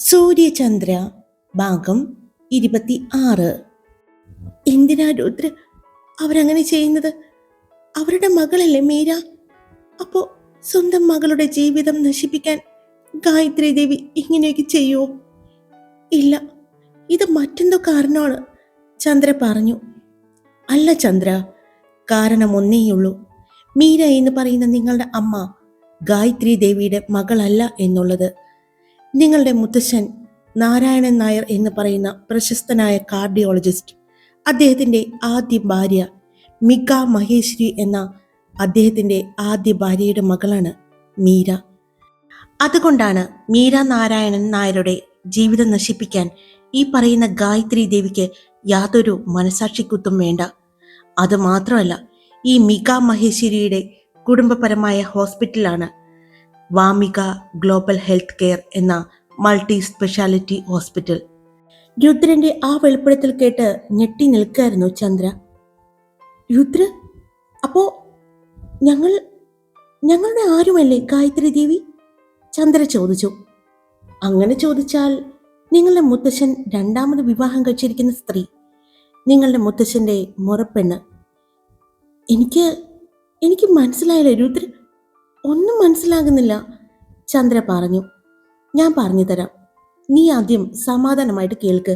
സൂര്യചന്ദ്ര ഭാഗം 26. എന്തിനാ രുദ്ര അവരങ്ങനെ ചെയ്യുന്നത്? അവരുടെ മകളല്ലേ മീര. അപ്പോ സ്വന്തം മകളുടെ ജീവിതം നശിപ്പിക്കാൻ ഗായത്രി ദേവി ഇങ്ങനെയൊക്കെ ചെയ്യുമോ? ഇല്ല, ഇത് മറ്റെന്തോ കാരണമാണ്, ചന്ദ്ര പറഞ്ഞു. അല്ല ചന്ദ്ര, കാരണം ഒന്നേയുള്ളൂ. മീര എന്ന് പറയുന്ന നിങ്ങളുടെ അമ്മ ഗായത്രി ദേവിയുടെ മകളല്ല എന്നുള്ളത്. നിങ്ങളുടെ മുത്തശ്ശൻ നാരായണൻ നായർ എന്ന് പറയുന്ന പ്രശസ്തനായ കാർഡിയോളജിസ്റ്റ്, അദ്ദേഹത്തിൻ്റെ ആദ്യ ഭാര്യ മിക മഹേശ്വരി എന്ന അദ്ദേഹത്തിൻ്റെ ആദ്യ ഭാര്യയുടെ മകളാണ് മീര. അതുകൊണ്ടാണ് മീര നാരായണൻ നായരുടെ ജീവിതം നശിപ്പിക്കാൻ ഈ പറയുന്ന ഗായത്രി ദേവിക്ക് യാതൊരു മനസാക്ഷിക്കുത്തും വേണ്ട. അതുമാത്രമല്ല, ഈ മിക മഹേശ്വരിയുടെ കുടുംബപരമായ ഹോസ്പിറ്റലാണ് വാമിക ഗ്ലോബൽ ഹെൽത്ത് കെയർ എന്ന മൾട്ടി സ്പെഷ്യാലിറ്റി ഹോസ്പിറ്റൽ. രുദ്രന്റെ ആ വെളിപ്പെടുത്തൽ കേട്ട് ഞെട്ടി നിൽക്കായിരുന്നു ചന്ദ്ര. രുദ്ര, അപ്പോ ഞങ്ങളുടെ ആരുമല്ലേ ഗായത്രി ദേവി? ചന്ദ്ര ചോദിച്ചു. അങ്ങനെ ചോദിച്ചാൽ നിങ്ങളുടെ മുത്തശ്ശൻ രണ്ടാമത് വിവാഹം കഴിച്ചിരിക്കുന്ന സ്ത്രീ, നിങ്ങളുടെ മുത്തശ്ശന്റെ മുറപ്പെണ്ണ്. എനിക്ക് മനസ്സിലായില്ല രുദ്ര, ഒന്നും മനസ്സിലാകുന്നില്ല, ചന്ദ്ര പറഞ്ഞു. ഞാൻ പറഞ്ഞു തരാം, നീ ആദ്യം സമാധാനമായിട്ട് കേൾക്ക്.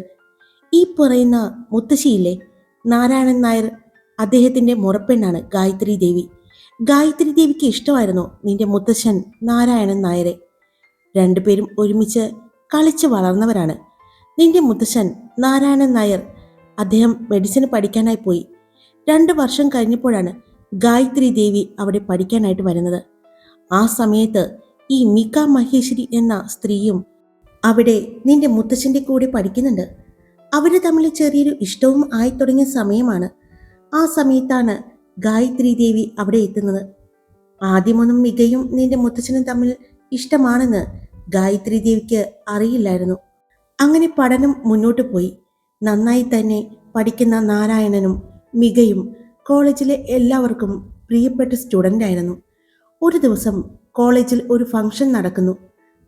ഈ പറയുന്ന മുത്തശ്ശിയില്ലേ, നാരായണൻ നായർ, അദ്ദേഹത്തിന്റെ മുറപ്പെണ്ണാണ് ഗായത്രി ദേവി. ഗായത്രി ദേവിക്ക് ഇഷ്ടമായിരുന്നു നിന്റെ മുത്തശ്ശൻ നാരായണൻ നായരെ. രണ്ടുപേരും ഒരുമിച്ച് കളിച്ച് വളർന്നവരാണ്. നിന്റെ മുത്തശ്ശൻ നാരായണൻ നായർ, അദ്ദേഹം മെഡിസിന് പഠിക്കാനായി പോയി. 2 വർഷം കഴിഞ്ഞപ്പോഴാണ് ഗായത്രി ദേവി അവിടെ പഠിക്കാനായിട്ട് വരുന്നത്. ആ സമയത്ത് ഈ മിക മഹേശ്വരി എന്ന സ്ത്രീയും അവിടെ നിന്റെ മുത്തശ്ശന്റെ കൂടെ പഠിക്കുന്നുണ്ട്. അവര് തമ്മിൽ ചെറിയൊരു ഇഷ്ടവും ആയി തുടങ്ങിയ സമയമാണ്. ആ സമയത്താണ് ഗായത്രി ദേവി അവിടെ എത്തുന്നത്. ആദ്യമൊന്നും മികയും നിന്റെ മുത്തച്ഛനും തമ്മിൽ ഇഷ്ടമാണെന്ന് ഗായത്രി ദേവിക്ക് അറിയില്ലായിരുന്നു. അങ്ങനെ പഠനം മുന്നോട്ട് പോയി. നന്നായി തന്നെ പഠിക്കുന്ന നാരായണനും മികയും കോളേജിലെ എല്ലാവർക്കും പ്രിയപ്പെട്ട സ്റ്റുഡൻ്റ് ആയിരുന്നു. ഒരു ദിവസം കോളേജിൽ ഒരു ഫംഗ്ഷൻ നടക്കുന്നു.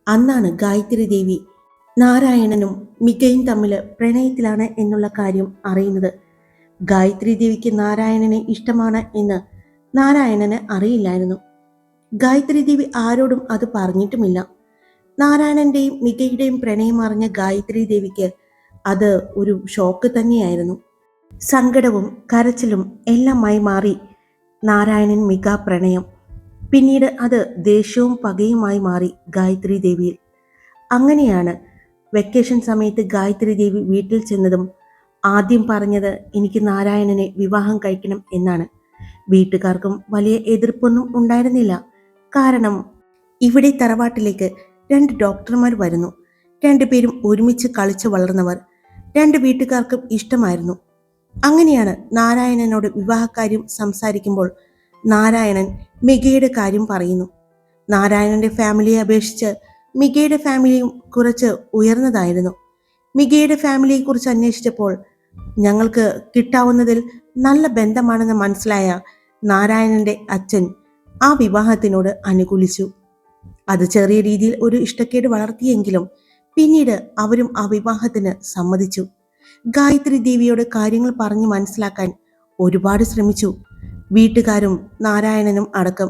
അന്നാണ് ഗായത്രി ദേവി നാരായണനും മികയും തമ്മിൽ പ്രണയത്തിലാണ് എന്നുള്ള കാര്യം അറിയുന്നത്. ഗായത്രി ദേവിക്ക് നാരായണനെ ഇഷ്ടമാണ് എന്ന് നാരായണന് അറിയില്ലായിരുന്നു. ഗായത്രി ദേവി ആരോടും അത് പറഞ്ഞിട്ടുമില്ല. നാരായണന്റെയും മികയുടെയും പ്രണയം അറിഞ്ഞ ഗായത്രി ദേവിക്ക് അത് ഒരു ഷോക്ക് തന്നെയായിരുന്നു. സങ്കടവും കരച്ചിലും എല്ലാമായി മാറി നാരായണൻ മിക പ്രണയം. പിന്നീട് അത് ദേഷ്യവും പകയുമായി മാറി ഗായത്രി ദേവിയിൽ. അങ്ങനെയാണ് വെക്കേഷൻ സമയത്ത് ഗായത്രി ദേവി വീട്ടിൽ ചെന്നതും ആദ്യം പറഞ്ഞത് എനിക്ക് നാരായണനെ വിവാഹം കഴിക്കണം എന്നാണ്. വീട്ടുകാർക്കും വലിയ എതിർപ്പൊന്നും ഉണ്ടായിരുന്നില്ല. കാരണം ഇവിടെ തറവാട്ടിലേക്ക് 2 ഡോക്ടർമാർ വരുന്നു. 2 പേരും ഒരുമിച്ച് കളിച്ചു വളർന്നവർ. 2 വീട്ടുകാർക്കും ഇഷ്ടമായിരുന്നു. അങ്ങനെയാണ് നാരായണനോട് വിവാഹക്കാര്യം സംസാരിക്കുമ്പോൾ നാരായണൻ മികയുടെ കാര്യം പറയുന്നു. നാരായണന്റെ ഫാമിലിയെ അപേക്ഷിച്ച് മികയുടെ ഫാമിലിയും കുറച്ച് ഉയർന്നതായിരുന്നു. മികയുടെ ഫാമിലിയെ കുറിച്ച് അന്വേഷിച്ചപ്പോൾ ഞങ്ങൾക്ക് കിട്ടാവുന്നതിൽ നല്ല ബന്ധമാണെന്ന് മനസ്സിലായ നാരായണന്റെ അച്ഛൻ ആ വിവാഹത്തിനോട് അനുകൂലിച്ചു. അത് ചെറിയ രീതിയിൽ ഒരു ഇഷ്ടക്കേട് വളർത്തിയെങ്കിലും പിന്നീട് അവരും ആ വിവാഹത്തിന് സമ്മതിച്ചു. ഗായത്രി ദേവിയോട് കാര്യങ്ങൾ പറഞ്ഞു മനസ്സിലാക്കാൻ ഒരുപാട് ശ്രമിച്ചു, വീട്ടുകാരും നാരായണനും അടക്കം.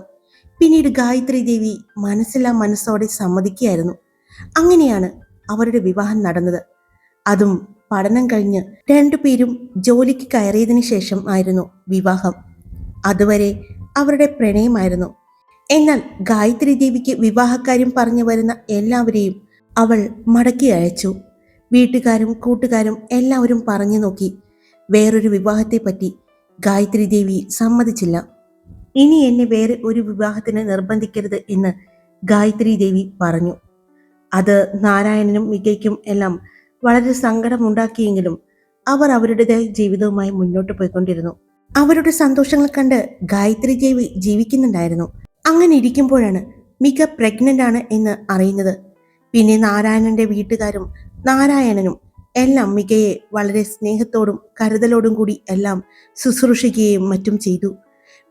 പിന്നീട് ഗായത്രി ദേവി മനസ്സില്ലാ മനസ്സോടെ സമ്മതിക്കുകയായിരുന്നു. അങ്ങനെയാണ് അവരുടെ വിവാഹം നടന്നത്. അതും പഠനം കഴിഞ്ഞ് 2 പേരും ജോലിക്ക് കയറിയതിനു ശേഷം ആയിരുന്നു വിവാഹം. അതുവരെ അവരുടെ പ്രണയമായിരുന്നു. എന്നാൽ ഗായത്രി ദേവിക്ക് വിവാഹക്കാര്യം പറഞ്ഞു വരുന്ന എല്ലാവരെയും അവൾ മടക്കി അയച്ചു. വീട്ടുകാരും കൂട്ടുകാരും എല്ലാവരും പറഞ്ഞു നോക്കി. വേറൊരു വിവാഹത്തെ പറ്റി ഗായത്രി ദേവി സമ്മതിച്ചില്ല. ഇനി എന്നെ വേറെ ഒരു വിവാഹത്തിന് നിർബന്ധിക്കരുത് എന്ന് ഗായത്രി ദേവി പറഞ്ഞു. അത് നാരായണനും മികയ്ക്കും എല്ലാം വളരെ സങ്കടമുണ്ടാക്കിയെങ്കിലും അവർ അവരുടേതായ ജീവിതവുമായി മുന്നോട്ട് പോയിക്കൊണ്ടിരുന്നു. അവരുടെ സന്തോഷങ്ങൾ കണ്ട് ഗായത്രി ദേവി ജീവിക്കുന്നുണ്ടായിരുന്നു. അങ്ങനെ ഇരിക്കുമ്പോഴാണ് മിക പ്രഗ്നന്റ് ആണ് എന്ന് അറിയുന്നത്. പിന്നെ നാരായണന്റെ വീട്ടുകാരും നാരായണനും എല്ലാം മികയെ വളരെ സ്നേഹത്തോടും കരുതലോടും കൂടി എല്ലാം ശുശ്രൂഷിക്കുകയും മറ്റും ചെയ്തു.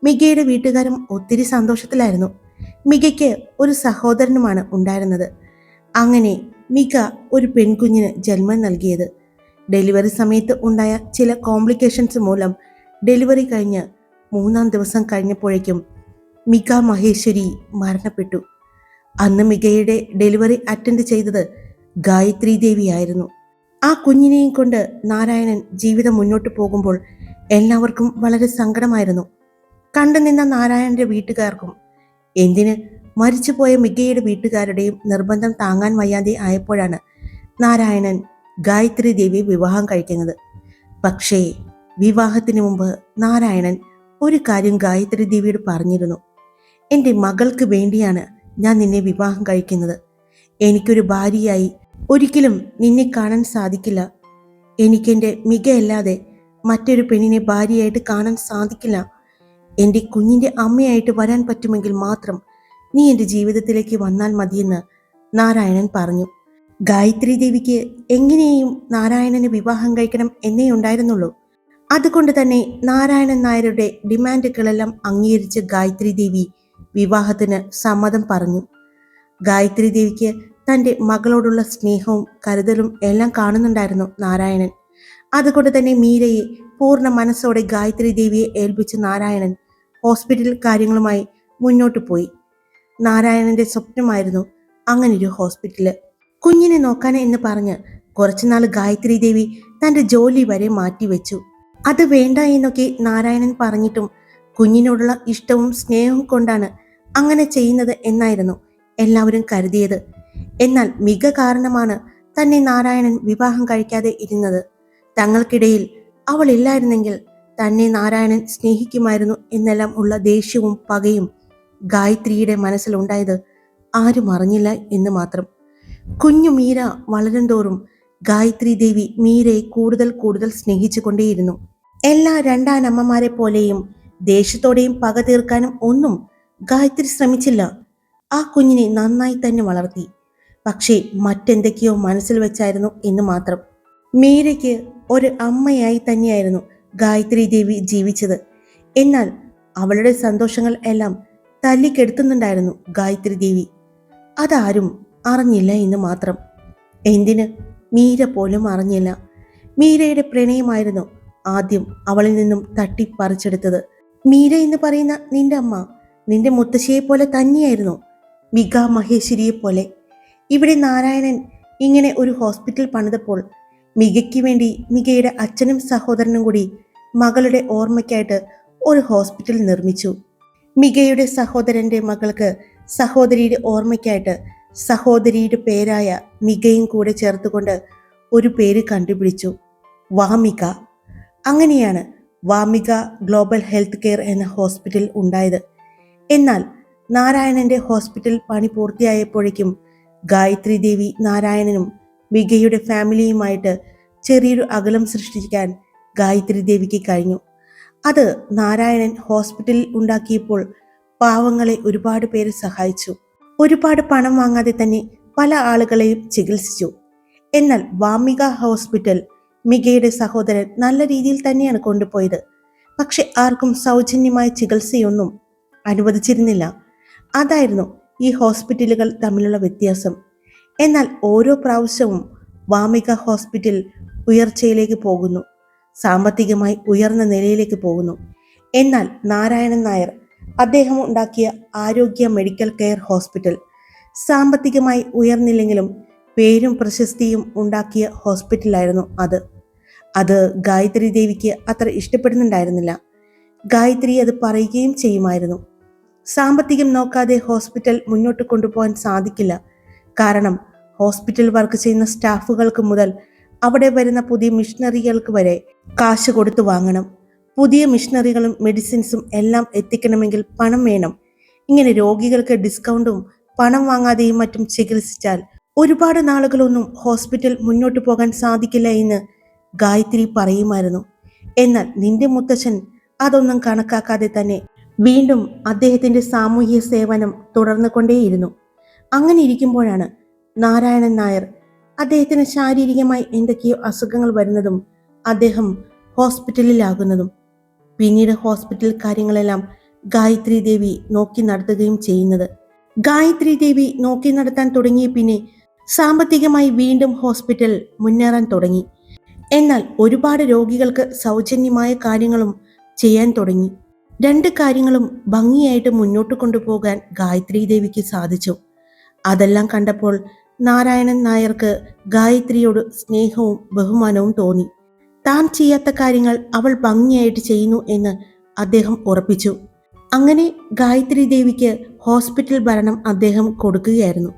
മികയുടെ വീട്ടുകാരും ഒത്തിരി സന്തോഷത്തിലായിരുന്നു. മികയ്ക്ക് ഒരു സഹോദരനുമാണ് ഉണ്ടായിരുന്നത്. അങ്ങനെ മിക ഒരു പെൺകുഞ്ഞിന് ജന്മം നൽകിയത്. ഡെലിവറി സമയത്ത് ഉണ്ടായ ചില കോംപ്ലിക്കേഷൻസ് മൂലം ഡെലിവറി കഴിഞ്ഞ് 3-ാം ദിവസം കഴിഞ്ഞപ്പോഴേക്കും മിക മഹേശ്വരി മരണപ്പെട്ടു. അന്ന് മികയുടെ ഡെലിവറി അറ്റൻഡ് ചെയ്തത് ഗായത്രി ദേവിയായിരുന്നു. ആ കുഞ്ഞിനെയും കൊണ്ട് നാരായണൻ ജീവിതം മുന്നോട്ട് പോകുമ്പോൾ എല്ലാവർക്കും വളരെ സങ്കടമായിരുന്നു. കണ്ടുനിന്ന നാരായണന്റെ വീട്ടുകാർക്കും, എന്തിന് മരിച്ചുപോയ മികയുടെ വീട്ടുകാരുടെയും നിർബന്ധം താങ്ങാൻ വയ്യാതെ ആയപ്പോഴാണ് നാരായണൻ ഗായത്രി ദേവിയെ വിവാഹം കഴിക്കുന്നത്. പക്ഷേ വിവാഹത്തിന് മുമ്പ് നാരായണൻ ഒരു കാര്യം ഗായത്രി ദേവിയോട് പറഞ്ഞിരുന്നു. എൻ്റെ മകൾക്ക് വേണ്ടിയാണ് ഞാൻ നിന്നെ വിവാഹം കഴിക്കുന്നത്. എനിക്കൊരു ഭാര്യയായി ഒരിക്കലും നിന്നെ കാണാൻ സാധിക്കില്ല. എനിക്കെൻ്റെ മികയല്ലാതെ മറ്റൊരു പെണ്ണിനെ ഭാര്യയായിട്ട് കാണാൻ സാധിക്കില്ല. എൻ്റെ കുഞ്ഞിൻ്റെ അമ്മയായിട്ട് വരാൻ പറ്റുമെങ്കിൽ മാത്രം നീ എൻ്റെ ജീവിതത്തിലേക്ക് വന്നാൽ മതിയെന്ന് നാരായണൻ പറഞ്ഞു. ഗായത്രി ദേവിക്ക് എങ്ങനെയും നാരായണന് വിവാഹം കഴിക്കണം എന്നേ ഉണ്ടായിരുന്നുള്ളൂ. അതുകൊണ്ട് തന്നെ നാരായണൻ നായരുടെ ഡിമാൻഡുകളെല്ലാം അംഗീകരിച്ച് ഗായത്രി ദേവി വിവാഹത്തിന് സമ്മതം പറഞ്ഞു. ഗായത്രി ദേവിക്ക് തൻ്റെ മകളോടുള്ള സ്നേഹവും കരുതലും എല്ലാം കാണുന്നുണ്ടായിരുന്നു നാരായണൻ. അതുകൊണ്ട് തന്നെ മീരയെ പൂർണ്ണ മനസ്സോടെ ഗായത്രി ദേവിയെ ഏൽപ്പിച്ച് നാരായണൻ ഹോസ്പിറ്റൽ കാര്യങ്ങളുമായി മുന്നോട്ട് പോയി. നാരായണന്റെ സ്വപ്നമായിരുന്നു അങ്ങനൊരു ഹോസ്പിറ്റല്. കുഞ്ഞിനെ നോക്കാൻ എന്ന് പറഞ്ഞ് കുറച്ചുനാൾ ഗായത്രി ദേവി തൻ്റെ ജോലി വരെ മാറ്റിവെച്ചു. അത് വേണ്ട എന്നൊക്കെ നാരായണൻ പറഞ്ഞിട്ടും കുഞ്ഞിനോടുള്ള ഇഷ്ടവും സ്നേഹവും കൊണ്ടാണ് അങ്ങനെ ചെയ്യുന്നത് എന്നായിരുന്നു എല്ലാവരും കരുതിയത്. എന്നാൽ മിക കാരണമാണ് തന്നെ നാരായണൻ വിവാഹം കഴിക്കാതെ ഇരുന്നത്. തങ്ങൾക്കിടയിൽ അവൾ ഇല്ലായിരുന്നെങ്കിൽ തന്നെ നാരായണൻ സ്നേഹിക്കുമായിരുന്നു എന്നെല്ലാം ഉള്ള ദേഷ്യവും പകയും ഗായത്രിയുടെ മനസ്സിലുണ്ടായത് ആരും അറിഞ്ഞില്ല എന്ന് മാത്രം. കുഞ്ഞു മീര വളരും തോറും ഗായത്രി ദേവി മീരയെ കൂടുതൽ കൂടുതൽ സ്നേഹിച്ചു കൊണ്ടേയിരുന്നു. എല്ലാ രണ്ടാനമ്മമാരെ പോലെയും ദേഷ്യത്തോടെയും പക തീർക്കാനും ഒന്നും ഗായത്രി ശ്രമിച്ചില്ല. ആ കുഞ്ഞിനെ നന്നായി തന്നെ വളർത്തി. പക്ഷേ മറ്റെന്തൊക്കെയോ മനസ്സിൽ വെച്ചായിരുന്നു എന്ന് മാത്രം. മീരയ്ക്ക് ഒരു അമ്മയായി തന്നെയായിരുന്നു ഗായത്രി ദേവി ജീവിച്ചത്. എന്നാൽ അവളുടെ സന്തോഷങ്ങൾ എല്ലാം തല്ലിക്കെടുത്തുന്നുണ്ടായിരുന്നു ഗായത്രി ദേവി. അതാരും അറിഞ്ഞില്ല എന്ന് മാത്രം. എന്തിന് മീര പോലും അറിഞ്ഞില്ല. മീരയുടെ പ്രണയമായിരുന്നു ആദ്യം അവളിൽ നിന്നും തട്ടിപ്പറിച്ചെടുത്തത്. മീര എന്ന് പറയുന്ന നിന്റെ അമ്മ നിന്റെ മുത്തശ്ശിയെ പോലെ തന്നെയായിരുന്നു, മിക മഹേശ്വരിയെ പോലെ. ഇവിടെ നാരായണൻ ഇങ്ങനെ ഒരു ഹോസ്പിറ്റൽ പണിതപ്പോൾ മികയ്ക്ക് വേണ്ടി മികയുടെ അച്ഛനും സഹോദരനും കൂടി മകളുടെ ഓർമ്മയ്ക്കായിട്ട് ഒരു ഹോസ്പിറ്റൽ നിർമ്മിച്ചു. മികയുടെ സഹോദരന്റെ മകൾക്ക് സഹോദരിയുടെ ഓർമ്മയ്ക്കായിട്ട് സഹോദരിയുടെ പേരായ മികയും കൂടെ ചേർത്തുകൊണ്ട് ഒരു പേര് കണ്ടുപിടിച്ചു, വാമിക. അങ്ങനെയാണ് വാമിക ഗ്ലോബൽ ഹെൽത്ത് കെയർ എന്ന ഹോസ്പിറ്റൽ ഉണ്ടായത്. എന്നാൽ നാരായണന്റെ ഹോസ്പിറ്റൽ പണി പൂർത്തിയായപ്പോഴേക്കും ഗായത്രി ദേവി നാരായണനും മികയുടെ ഫാമിലിയുമായിട്ട് ചെറിയൊരു അകലം സൃഷ്ടിക്കാൻ ഗായത്രി ദേവിക്ക് കഴിഞ്ഞു. അത് നാരായണൻ ഹോസ്പിറ്റലിൽ ഉണ്ടാക്കിയപ്പോൾ പാവങ്ങളെ ഒരുപാട് പേര് സഹായിച്ചു. ഒരുപാട് പണം വാങ്ങാതെ തന്നെ പല ആളുകളെയും ചികിത്സിച്ചു. എന്നാൽ വാമിക ഹോസ്പിറ്റൽ മികയുടെ സഹോദരൻ നല്ല രീതിയിൽ തന്നെയാണ് കൊണ്ടുപോയത്. പക്ഷെ ആർക്കും സൗജന്യമായ ചികിത്സയൊന്നും അനുവദിച്ചിരുന്നില്ല. അതായിരുന്നു ഈ ഹോസ്പിറ്റലുകൾ തമ്മിലുള്ള വ്യത്യാസം. എന്നാൽ ഓരോ പ്രാവശ്യവും വാമിക ഹോസ്പിറ്റൽ ഉയർച്ചയിലേക്ക് പോകുന്നു, സാമ്പത്തികമായി ഉയർന്ന നിലയിലേക്ക് പോകുന്നു. എന്നാൽ നാരായണൻ നായർ അദ്ദേഹം ഉണ്ടാക്കിയ ആരോഗ്യ മെഡിക്കൽ കെയർ ഹോസ്പിറ്റൽ സാമ്പത്തികമായി ഉയർന്നില്ലെങ്കിലും പേരും പ്രശസ്തിയും ഉണ്ടാക്കിയ ഹോസ്പിറ്റലായിരുന്നു അത് ഗായത്രി ദേവിക്ക് അത്ര ഇഷ്ടപ്പെടുന്നുണ്ടായിരുന്നില്ല. ഗായത്രി അത് പറയുകയും ചെയ്യുമായിരുന്നു. സാമ്പത്തികം നോക്കാതെ ഹോസ്പിറ്റൽ മുന്നോട്ട് കൊണ്ടുപോകാൻ സാധിക്കില്ല. കാരണം ഹോസ്പിറ്റൽ വർക്ക് ചെയ്യുന്ന സ്റ്റാഫുകൾക്ക് മുതൽ അവിടെ വരുന്ന പുതിയ മിഷണറികൾക്ക് വരെ കാശ് കൊടുത്തു വാങ്ങണം. പുതിയ മിഷണറികളും മെഡിസിൻസും എല്ലാം എത്തിക്കണമെങ്കിൽ പണം വേണം. ഇങ്ങനെ രോഗികൾക്ക് ഡിസ്കൗണ്ടും പണം വാങ്ങാതെയും മറ്റും ചികിത്സിച്ചാൽ ഒരുപാട് നാളുകളൊന്നും ഹോസ്പിറ്റൽ മുന്നോട്ട് പോകാൻ സാധിക്കില്ല എന്ന് ഗായത്രി പറയുമായിരുന്നു. എന്നാൽ നിന്റെ മുത്തച്ഛൻ അതൊന്നും കണക്കാക്കാതെ തന്നെ വീണ്ടും അദ്ദേഹത്തിന്റെ സാമൂഹ്യ സേവനം തുടർന്നു കൊണ്ടേയിരുന്നു. അങ്ങനെ ഇരിക്കുമ്പോഴാണ് നാരായണൻ നായർ അദ്ദേഹത്തിന് ശാരീരികമായി എന്തൊക്കെയോ അസുഖങ്ങൾ വരുന്നതും അദ്ദേഹം ഹോസ്പിറ്റലിലാകുന്നതും. പിന്നീട് ഹോസ്പിറ്റൽ കാര്യങ്ങളെല്ലാം ഗായത്രി ദേവി നോക്കി നടത്തുകയും ചെയ്യുന്നത്. ഗായത്രി ദേവി നോക്കി നടത്താൻ തുടങ്ങിയ പിന്നെ സാമ്പത്തികമായി വീണ്ടും ഹോസ്പിറ്റൽ മുന്നേറാൻ തുടങ്ങി. എന്നാൽ ഒരുപാട് രോഗികൾക്ക് സൗജന്യമായ കാര്യങ്ങളും ചെയ്യാൻ തുടങ്ങി. രണ്ട് കാര്യങ്ങളും ഭംഗിയായിട്ട് മുന്നോട്ട് കൊണ്ടുപോകാൻ ഗായത്രി ദേവിക്ക് സാധിച്ചു. അതെല്ലാം കണ്ടപ്പോൾ നാരായണൻ നായർക്ക് ഗായത്രിയോട് സ്നേഹവും ബഹുമാനവും തോന്നി. താൻ ചെയ്യാത്ത കാര്യങ്ങൾ അവൾ ഭംഗിയായിട്ട് ചെയ്യുന്നു എന്ന് അദ്ദേഹം ഉറപ്പിച്ചു. അങ്ങനെ ഗായത്രി ദേവിക്ക് ഹോസ്പിറ്റൽ ഭരണം അദ്ദേഹം കൊടുക്കുകയായിരുന്നു.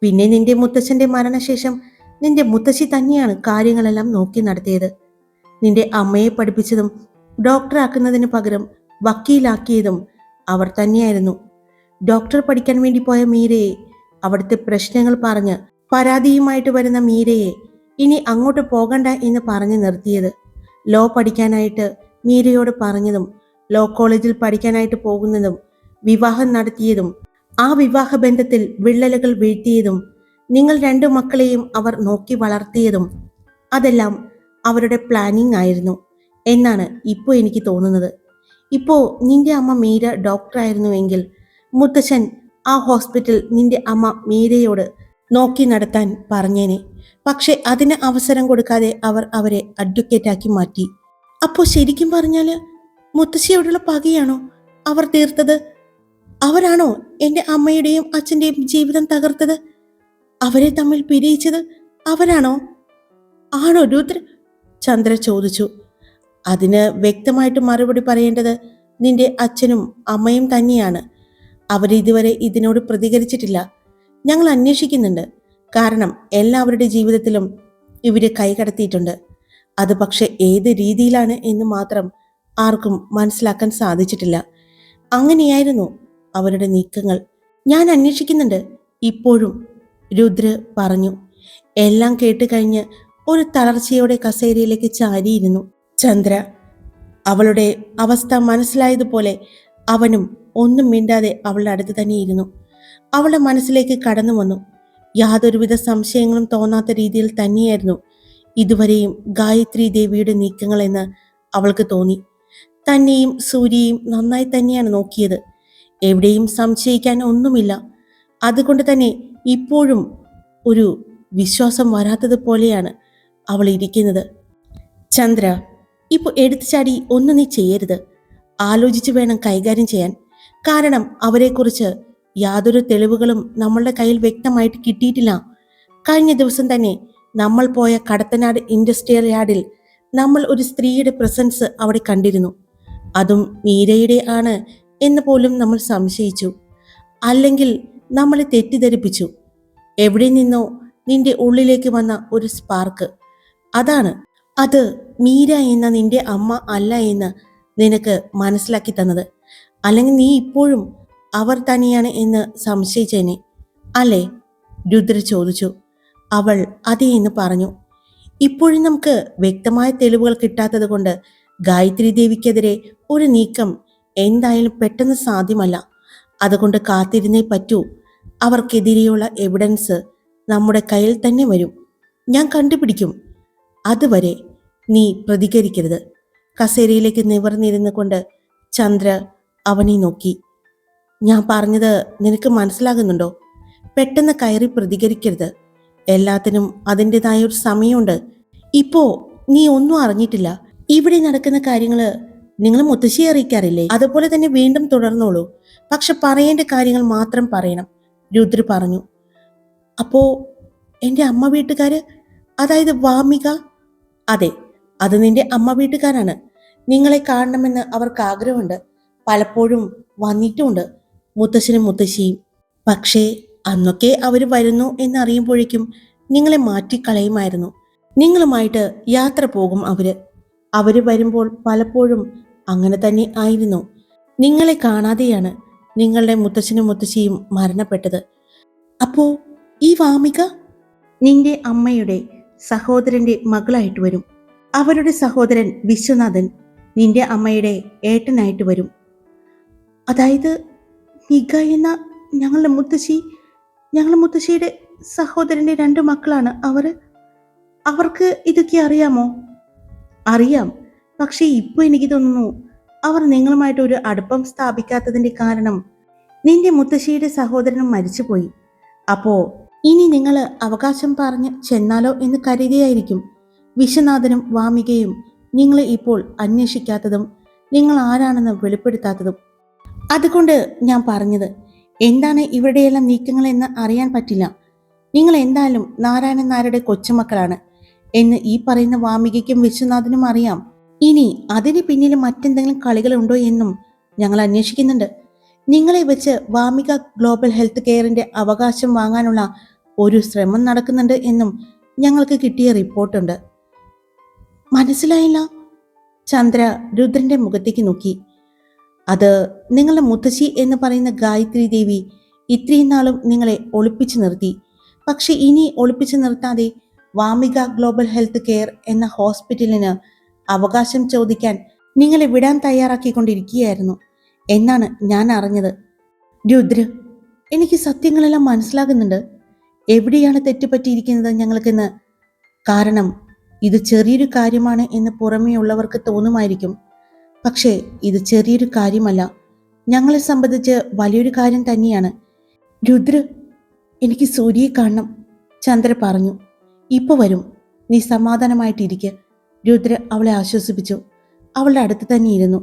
പിന്നെ നിന്റെ മുത്തച്ഛന്റെ മരണശേഷം നിന്റെ മുത്തശ്ശി തന്നെയാണ് കാര്യങ്ങളെല്ലാം നോക്കി നടത്തിയത്. നിന്റെ അമ്മയെ പഠിപ്പിച്ചതും ഡോക്ടറാക്കുന്നതിന് പകരം വക്കീലാക്കിയതും അവർ തന്നെയായിരുന്നു. ഡോക്ടർ പഠിക്കാൻ വേണ്ടി പോയ മീരയെ, അവിടുത്തെ പ്രശ്നങ്ങൾ പറഞ്ഞ് പരാതിയുമായിട്ട് വരുന്ന മീരയെ ഇനി അങ്ങോട്ട് പോകണ്ട എന്ന് പറഞ്ഞു നിർത്തിയത്. ലോ പഠിക്കാനായിട്ട് മീരയോട് പറഞ്ഞതും ലോ കോളേജിൽ പഠിക്കാനായിട്ട് പോകുന്നതും വിവാഹം നടത്തിയതും ആ വിവാഹ ബന്ധത്തിൽ വിള്ളലുകൾ വീഴ്ത്തിയതും നിങ്ങൾ രണ്ടു മക്കളെയും അവർ നോക്കി വളർത്തിയതും അതെല്ലാം അവരുടെ പ്ലാനിങ് ആയിരുന്നു എന്നാണ് ഇപ്പോൾ എനിക്ക് തോന്നുന്നത്. ഇപ്പോൾ നിന്റെ അമ്മ മീര ഡോക്ടറായിരുന്നുവെങ്കിൽ മുത്തച്ഛൻ ആ ഹോസ്പിറ്റൽ നിന്റെ അമ്മ മീരയോട് നോക്കി നടത്താൻ പറഞ്ഞേനെ. പക്ഷെ അതിന് അവസരം കൊടുക്കാതെ അവർ അവരെ അഡ്വക്കേറ്റാക്കി മാറ്റി. അപ്പോൾ ശരിക്കും പറഞ്ഞാൽ മുത്തശ്ശിയോടുള്ള പകയാണോ അവർ തീർത്തത്? അവരാണോ എൻ്റെ അമ്മയുടെയും അച്ഛൻ്റെയും ജീവിതം തകർത്തത്? അവരെ തമ്മിൽ പിരിയിച്ചത് അവരാണോ? ആണോ രുദ്ര? ചന്ദ്ര ചോദിച്ചു. അതിന് വ്യക്തമായിട്ട് മറുപടി പറയേണ്ടത് നിന്റെ അച്ഛനും അമ്മയും തന്നെയാണ്. അവരിതുവരെ ഇതിനോട് പ്രതികരിച്ചിട്ടില്ല. ഞങ്ങൾ അന്വേഷിക്കുന്നുണ്ട്. കാരണം എല്ലാവരുടെ ജീവിതത്തിലും ഇവര് കൈകടത്തിയിട്ടുണ്ട്. അത് പക്ഷെ ഏത് രീതിയിലാണ് എന്ന് മാത്രം ആർക്കും മനസ്സിലാക്കാൻ സാധിച്ചിട്ടില്ല. അങ്ങനെയായിരുന്നു അവരുടെ നീക്കങ്ങൾ. ഞാൻ അന്വേഷിക്കുന്നുണ്ട് ഇപ്പോഴും, രുദ്ര പറഞ്ഞു. എല്ലാം കേട്ട് കഴിഞ്ഞ് ഒരു തളർച്ചയോടെ കസേരയിലേക്ക് ചാരിയിരുന്നു ചന്ദ്ര. അവളുടെ അവസ്ഥ മനസ്സിലായതുപോലെ അവനും ഒന്നും മിണ്ടാതെ അവളുടെ അടുത്ത് തന്നെ ഇരുന്നു. അവളുടെ മനസ്സിലേക്ക് കടന്നു വന്നു. യാതൊരുവിധ സംശയങ്ങളും തോന്നാത്ത രീതിയിൽ തന്നെയായിരുന്നു ഇതുവരെയും ഗായത്രി ദേവിയുടെ നീക്കങ്ങളെന്ന് അവൾക്ക് തോന്നി. തന്നെയും സൂര്യയും നന്നായി തന്നെയാണ് നോക്കിയത്. എവിടെയും സംശയിക്കാൻ ഒന്നുമില്ല. അതുകൊണ്ട് തന്നെ ഇപ്പോഴും ഒരു വിശ്വാസം വരാത്തതുപോലെയാണ് അവൾ ഇരിക്കുന്നത്. ചന്ദ്ര, ഇപ്പോൾ എടുത്തുചാടി ഒന്നും നീ ചെയ്യരുത്. ആലോചിച്ച് വേണം കൈകാര്യം ചെയ്യാൻ. കാരണം അവരെക്കുറിച്ച് യാതൊരു തെളിവുകളും നമ്മളുടെ കയ്യിൽ വ്യക്തമായിട്ട് കിട്ടിയിട്ടില്ല. കഴിഞ്ഞ ദിവസം തന്നെ നമ്മൾ പോയ കടത്തനാട് ഇൻഡസ്ട്രിയൽ യാർഡിൽ നമ്മൾ ഒരു സ്ത്രീയുടെ പ്രസൻസ് അവിടെ കണ്ടിരുന്നു. അതും മീരയുടെ ആണ് എന്ന് പോലും നമ്മൾ സംശയിച്ചു. അല്ലെങ്കിൽ നമ്മളെ തെറ്റിദ്ധരിപ്പിച്ചു. എവിടെ നിന്നോ നിന്റെ ഉള്ളിലേക്ക് വന്ന ഒരു സ്പാർക്ക്, അതാണ് അത് മീര എന്ന നിന്റെ അമ്മ അല്ല എന്ന് നിനക്ക് മനസ്സിലാക്കി തന്നത്. അല്ലെങ്കിൽ നീ ഇപ്പോഴും അവർ തന്നെയാണ് എന്ന് സംശയിച്ചേനെ അല്ലേ? രുദ്ര ചോദിച്ചു. അവൾ അതേ എന്ന് പറഞ്ഞു. ഇപ്പോഴും നമുക്ക് വ്യക്തമായ തെളിവുകൾ കിട്ടാത്തത് കൊണ്ട് ഗായത്രി ദേവിക്കെതിരെ ഒരു നീക്കം എന്തായാലും പെട്ടെന്ന് സാധ്യമല്ല. അതുകൊണ്ട് കാത്തിരുന്നേ പറ്റൂ. അവർക്കെതിരെയുള്ള എവിഡൻസ് നമ്മുടെ കയ്യിൽ തന്നെ വരും. ഞാൻ കണ്ടുപിടിക്കും. അതുവരെ നീ പ്രതികരിക്കരുത്. കസേരയിലേക്ക് നിവർന്നിരുന്നു കൊണ്ട് ചന്ദ്ര അവനെ നോക്കി. ഞാൻ പറഞ്ഞത് നിനക്ക് മനസ്സിലാകുന്നുണ്ടോ? പെട്ടെന്ന് കയറി പ്രതികരിക്കരുത്. എല്ലാത്തിനും അതിൻ്റെതായ ഒരു സമയമുണ്ട്. ഇപ്പോ നീ ഒന്നും അറിഞ്ഞിട്ടില്ല. ഇവിടെ നടക്കുന്ന കാര്യങ്ങള് നിങ്ങൾ മുത്തശ്ശിയെ അറിയിക്കാറില്ലേ? അതുപോലെ തന്നെ വീണ്ടും തുടർന്നോളൂ. പക്ഷെ പറയേണ്ട കാര്യങ്ങൾ മാത്രം പറയണം, രുദ്ര പറഞ്ഞു. അപ്പോ എൻ്റെ അമ്മ വീട്ടുകാര്, അതായത് വാമിക? അതെ, അത് നിന്റെ അമ്മ വീട്ടുകാരാണ്. നിങ്ങളെ കാണണമെന്ന് അവർക്ക് ആഗ്രഹമുണ്ട്. പലപ്പോഴും വന്നിട്ടുമുണ്ട്, മുത്തശ്ശനും മുത്തശ്ശിയും. പക്ഷേ അന്നൊക്കെ അവർ വരുന്നു എന്നറിയുമ്പോഴേക്കും നിങ്ങളെ മാറ്റിക്കളയുമായിരുന്നു. നിങ്ങളുമായിട്ട് യാത്ര പോകും അവര് വരുമ്പോൾ പലപ്പോഴും അങ്ങനെ തന്നെ ആയിരുന്നു. നിങ്ങളെ കാണാതെയാണ് നിങ്ങളുടെ മുത്തച്ഛനും മുത്തശ്ശിയും മരണപ്പെട്ടത്. അപ്പോ ഈ വാമിക നിന്റെ അമ്മയുടെ സഹോദരന്റെ മകളായിട്ട് വരും. അവരുടെ സഹോദരൻ വിശ്വനാഥൻ നിന്റെ അമ്മയുടെ ഏട്ടനായിട്ട് വരും. അതായത് മിക എന്ന ഞങ്ങളുടെ മുത്തശ്ശിയുടെ സഹോദരന്റെ 2 മക്കളാണ് അവർക്ക് ഇതൊക്കെ അറിയാമോ? അറിയാം. പക്ഷെ ഇപ്പൊ എനിക്ക് തോന്നുന്നു അവർ നിങ്ങളുമായിട്ട് ഒരു അടുപ്പം സ്ഥാപിക്കാത്തതിന്റെ കാരണം നിന്റെ മുത്തശ്ശിയുടെ സഹോദരനും മരിച്ചുപോയി. അപ്പോ ഇനി നിങ്ങൾ അവകാശം പറഞ്ഞ് ചെന്നാലോ എന്ന് കരുതിയായിരിക്കും വിശ്വനാഥനും വാമികയും നിങ്ങളെ ഇപ്പോൾ അന്വേഷിക്കാത്തതും നിങ്ങൾ ആരാണെന്ന് വെളിപ്പെടുത്താത്തതും. അതുകൊണ്ട് ഞാൻ പറഞ്ഞത്, എന്താണ് ഇവരുടെയെല്ലാം നീക്കങ്ങൾ എന്ന് അറിയാൻ പറ്റില്ല. നിങ്ങൾ എന്തായാലും നാരായണൻ നായരുടെ കൊച്ചുമക്കളാണ് എന്ന് ഈ പറയുന്ന വാമികയ്ക്കും വിശ്വനാഥനും അറിയാം. ഇനി അതിന് പിന്നിൽ മറ്റെന്തെങ്കിലും കളികളുണ്ടോ എന്നും ഞങ്ങൾ അന്വേഷിക്കുന്നുണ്ട്. നിങ്ങളെ വെച്ച് വാമിക ഗ്ലോബൽ ഹെൽത്ത് കെയറിന്റെ അവകാശം വാങ്ങാനുള്ള ഒരു ശ്രമം നടക്കുന്നുണ്ട് എന്നും ഞങ്ങൾക്ക് കിട്ടിയ റിപ്പോർട്ടുണ്ട്. മനസ്സിലായില്ല? ചന്ദ്ര രുദ്രന്റെ മുഖത്തേക്ക് നോക്കി. അത് നിങ്ങളുടെ മുത്തശ്ശി എന്ന് പറയുന്ന ഗായത്രി ദേവി ഇത്രയും നാളും നിങ്ങളെ ഒളിപ്പിച്ചു നിർത്തി. പക്ഷെ ഇനി ഒളിപ്പിച്ചു നിർത്താതെ വാമിക ഗ്ലോബൽ ഹെൽത്ത് കെയർ എന്ന ഹോസ്പിറ്റലിന് അവകാശം ചോദിക്കാൻ നിങ്ങളെ വിടാൻ തയ്യാറാക്കിക്കൊണ്ടിരിക്കുകയായിരുന്നു എന്നാണ് ഞാൻ അറിഞ്ഞത്. രുദ്ര, എനിക്ക് സത്യങ്ങളെല്ലാം മനസ്സിലാകുന്നുണ്ട്. എവിടെയാണ് തെറ്റുപറ്റിയിരിക്കുന്നത് ഞങ്ങൾക്കെന്ന്. കാരണം ഇത് ചെറിയൊരു കാര്യമാണ് എന്ന് പുറമേ ഉള്ളവർക്ക് തോന്നുമായിരിക്കും. പക്ഷേ ഇത് ചെറിയൊരു കാര്യമല്ല, ഞങ്ങളെ സംബന്ധിച്ച് വലിയൊരു കാര്യം തന്നെയാണ്. രുദ്ര, എനിക്ക് സൂര്യയെ കാണണം, ചന്ദ്ര പറഞ്ഞു. ഇപ്പൊ വരും, നീ സമാധാനമായിട്ടിരിക്കുക. രുദ്ര അവളെ ആശ്വസിപ്പിച്ചു. അവളുടെ അടുത്ത് തന്നെ ഇരുന്നു.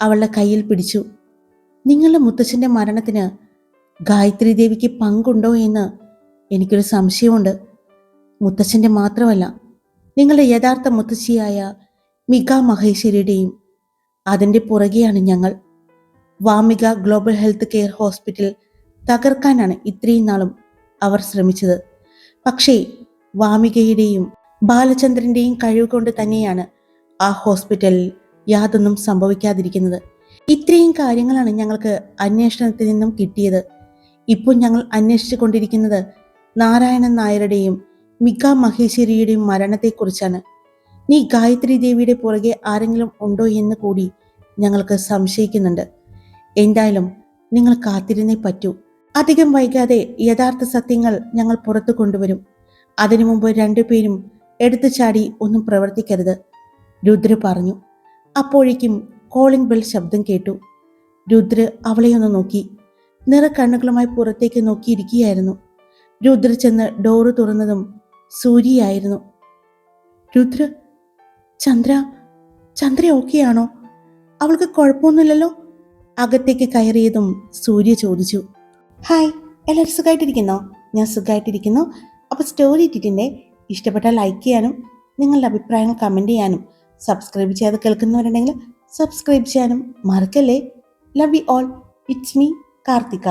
അവളുടെ കയ്യിൽ പിടിച്ചു. നിങ്ങളുടെ മുത്തച്ഛൻ്റെ മരണത്തിന് ഗായത്രി ദേവിക്ക് പങ്കുണ്ടോ എന്ന് എനിക്കൊരു സംശയമുണ്ട്. മുത്തച്ഛൻ്റെ മാത്രമല്ല, നിങ്ങളുടെ യഥാർത്ഥ മുത്തശ്ശിയായ മിക മഹേശ്വരിയുടെയും. അതിൻ്റെ പുറകെയാണ് ഞങ്ങൾ. Vamika global health care hospital തകർക്കാനാണ് ഇത്രയും നാളും അവർ ശ്രമിച്ചത്. പക്ഷേ വാമികയുടെയും ബാലചന്ദ്രന്റെയും കഴിവ് കൊണ്ട് തന്നെയാണ് ആ ഹോസ്പിറ്റലിൽ യാതൊന്നും സംഭവിക്കാതിരിക്കുന്നത്. ഇത്രയും കാര്യങ്ങളാണ് ഞങ്ങൾക്ക് അന്വേഷണത്തിൽ നിന്നും കിട്ടിയത്. ഇപ്പോൾ ഞങ്ങൾ അന്വേഷിച്ചു കൊണ്ടിരിക്കുന്നത് നാരായണൻ നായരുടെയും മിക മഹേശ്വരിയുടെയും മരണത്തെക്കുറിച്ചാണ്. നീ ഗായത്രി ദേവിയുടെ പുറകെ ആരെങ്കിലും ഉണ്ടോ എന്ന് കൂടി ഞങ്ങൾക്ക് സംശയിക്കുന്നുണ്ട്. എന്തായാലും നിങ്ങൾ കാത്തിരുന്നേ പറ്റൂ. അധികം വൈകാതെ യഥാർത്ഥ സത്യങ്ങൾ ഞങ്ങൾ പുറത്തു കൊണ്ടുവരും. അതിനു മുമ്പ് രണ്ടുപേരും എടുത്തു ചാടി ഒന്നും പ്രവർത്തിക്കരുത്, രുദ്ര പറഞ്ഞു. അപ്പോഴേക്കും കോളിംഗ് ബെൽ ശബ്ദം കേട്ടു. രുദ്ര അവളെയൊന്ന് നോക്കി. നിറക്കണ്ണുകളുമായി പുറത്തേക്ക് നോക്കിയിരിക്കുകയായിരുന്നു. രുദ്ര ചെന്ന് ഡോറ് തുറന്നതും സൂര്യയായിരുന്നു. രുദ്ര, ചന്ദ്ര ഓക്കെയാണോ? അവൾക്ക് കുഴപ്പമൊന്നുമില്ലല്ലോ? അകത്തേക്ക് കയറിയതും സൂര്യ ചോദിച്ചു. ഹായ്, എല്ലാവരും സുഖമായിട്ടിരിക്കുന്നോ? ഞാൻ സുഖമായിട്ടിരിക്കുന്നു. അപ്പോൾ സ്റ്റോറി ഇട്ടിട്ടിൻ്റെ ഇഷ്ടപ്പെട്ടാൽ ലൈക്ക് ചെയ്യാനും നിങ്ങളുടെ അഭിപ്രായങ്ങൾ കമൻറ്റ് ചെയ്യാനും സബ്സ്ക്രൈബ് ചെയ്യാതെ കേൾക്കുന്നവരുണ്ടെങ്കിൽ സബ്സ്ക്രൈബ് ചെയ്യാനും മറക്കല്ലേ. Love you all. It's me Karthika.